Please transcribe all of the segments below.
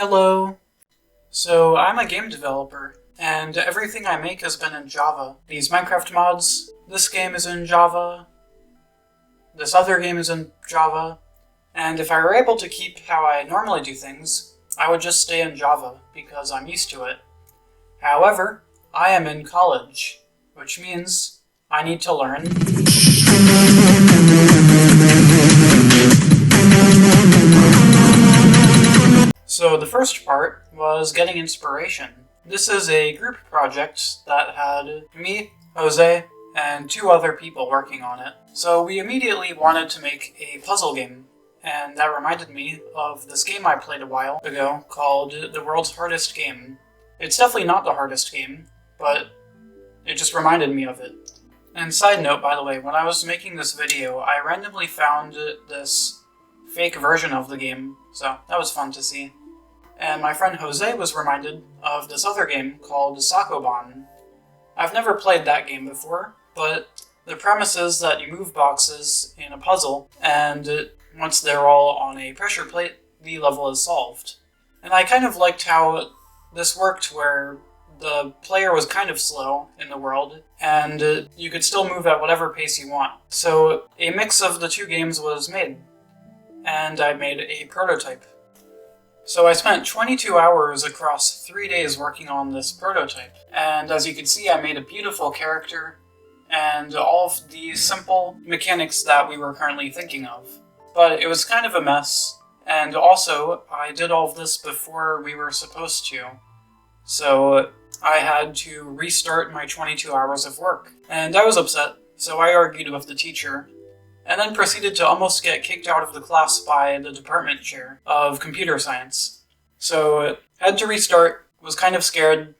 Hello. So I'm a game developer, and everything I make has been in Java. These Minecraft mods, this game is in Java, this other game is in Java, and if I were able to keep how I normally do things, I would just stay in Java, because I'm used to it. However, I am in college, which means I need to learn So the first part was getting inspiration. This is a group project that had me, Jose, and two other people working on it. So we immediately wanted to make a puzzle game, and that reminded me of this game I played a while ago called The World's Hardest Game. It's definitely not the hardest game, but it just reminded me of it. And side note, by the way, when I was making this video, I randomly found this fake version of the game, so that was fun to see. And my friend Jose was reminded of this other game called Sakoban. I've never played that game before, but the premise is that you move boxes in a puzzle, and once they're all on a pressure plate, the level is solved. And I kind of liked how this worked, where the player was kind of slow in the world, and you could still move at whatever pace you want. So a mix of the two games was made, and I made a prototype. So I spent 22 hours across 3 days working on this prototype, and as you can see, I made a beautiful character and all of the simple mechanics that we were currently thinking of. But it was kind of a mess, and also I did all of this before we were supposed to, so I had to restart my 22 hours of work. And I was upset, so I argued with the teacher, and then proceeded to almost get kicked out of the class by the department chair of computer science. So had to restart, was kind of scared,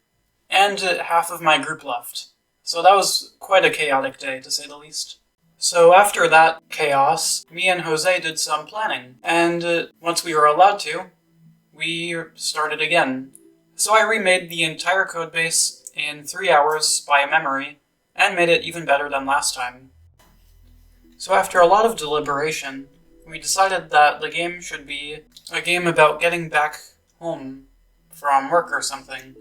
and half of my group left. So that was quite a chaotic day, to say the least. So after that chaos, me and Jose did some planning, and once we were allowed to, we started again. So I remade the entire codebase in 3 hours by memory, and made it even better than last time. So after a lot of deliberation, we decided that the game should be a game about getting back home from work or something,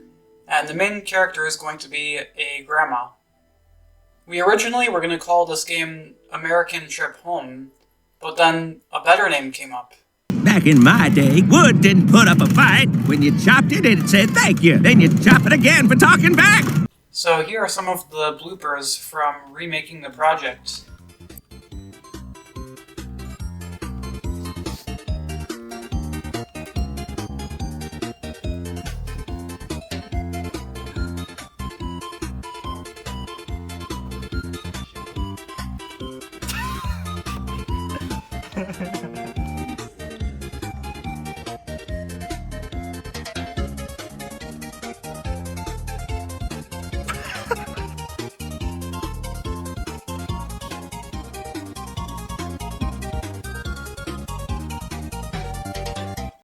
and the main character is going to be a grandma. We originally were going to call this game American Trip Home, but then a better name came up. Back in my day, wood didn't put up a fight. When you chopped it, it said thank you. Then you chop it again for talking back. So here are some of the bloopers from remaking the project.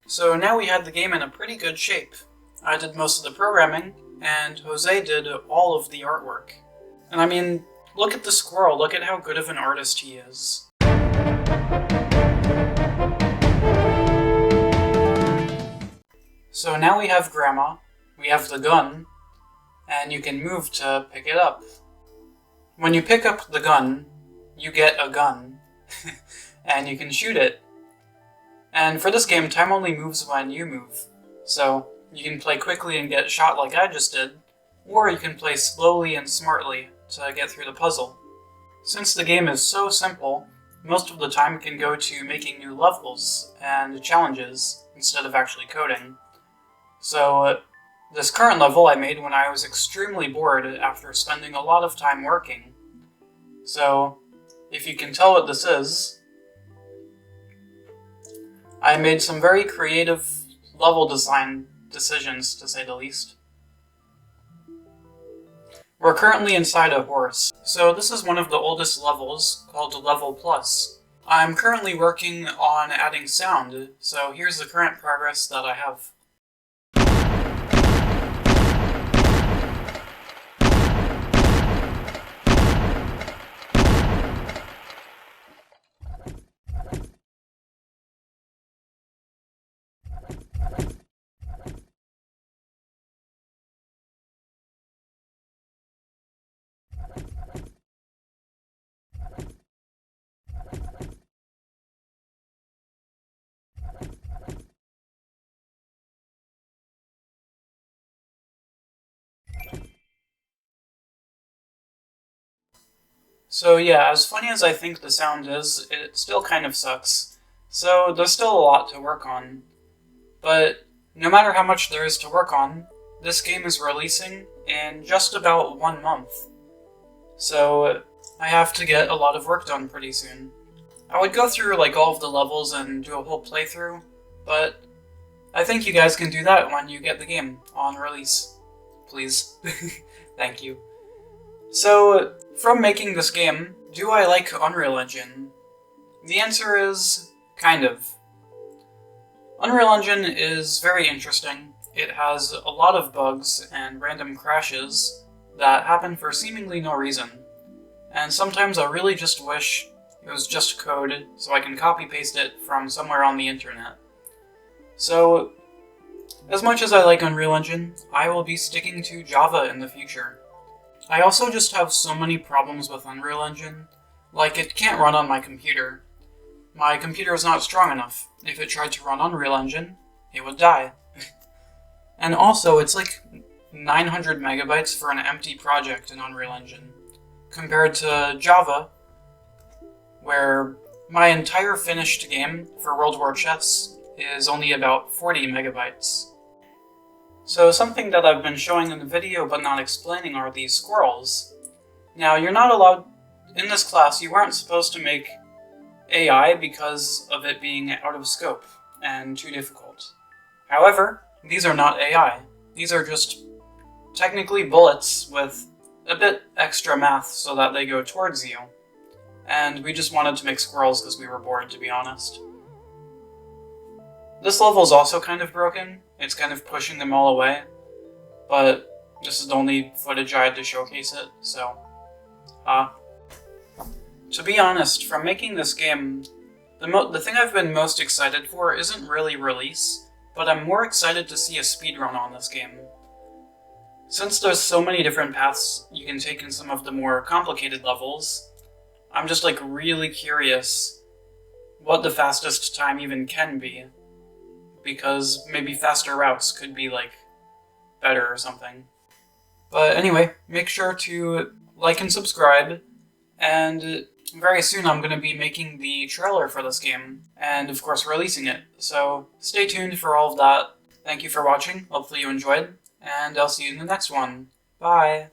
So now we had the game in a pretty good shape. I did most of the programming, and Jose did all of the artwork. And I mean, look at the squirrel, look at how good of an artist he is. So now we have Grandma, we have the gun, and you can move to pick it up. When you pick up the gun, you get a gun, and you can shoot it. And for this game, time only moves when you move, so you can play quickly and get shot like I just did, or you can play slowly and smartly to get through the puzzle. Since the game is so simple, most of the time can go to making new levels and challenges instead of actually coding. So this current level I made when I was extremely bored after spending a lot of time working. So if you can tell what this is, I made some very creative level design decisions, to say the least. We're currently inside a horse, so this is one of the oldest levels, called Level Plus. I'm currently working on adding sound, so here's the current progress that I have. So yeah, as funny as I think the sound is, it still kind of sucks. So there's still a lot to work on. But no matter how much there is to work on, this game is releasing in just about 1 month. So I have to get a lot of work done pretty soon. I would go through like all of the levels and do a whole playthrough, but I think you guys can do that when you get the game on release. Please. Thank you. So, from making this game, do I like Unreal Engine? The answer is kind of. Unreal Engine is very interesting. It has a lot of bugs and random crashes that happen for seemingly no reason. And sometimes I really just wish it was just code so I can copy-paste it from somewhere on the internet. So, as much as I like Unreal Engine, I will be sticking to Java in the future. I also just have so many problems with Unreal Engine, like it can't run on my computer. My computer is not strong enough. If it tried to run Unreal Engine, it would die. And also, it's like 900 megabytes for an empty project in Unreal Engine, compared to Java, where my entire finished game for World War Chess is only about 40 megabytes. So something that I've been showing in the video but not explaining are these squirrels. Now, you're not allowed, in this class, you weren't supposed to make AI because of it being out of scope and too difficult. However, these are not AI. These are just technically bullets with a bit extra math so that they go towards you. And we just wanted to make squirrels because we were bored, to be honest. This level is also kind of broken. It's kind of pushing them all away. But this is the only footage I had to showcase it, so... To be honest, from making this game, the thing I've been most excited for isn't really release, but I'm more excited to see a speedrun on this game. Since there's so many different paths you can take in some of the more complicated levels, I'm just like really curious what the fastest time even can be. Because maybe faster routes could be like better or something. But anyway, make sure to like and subscribe, and very soon I'm going to be making the trailer for this game, and of course releasing it, so stay tuned for all of that. Thank you for watching, hopefully you enjoyed, and I'll see you in the next one. Bye!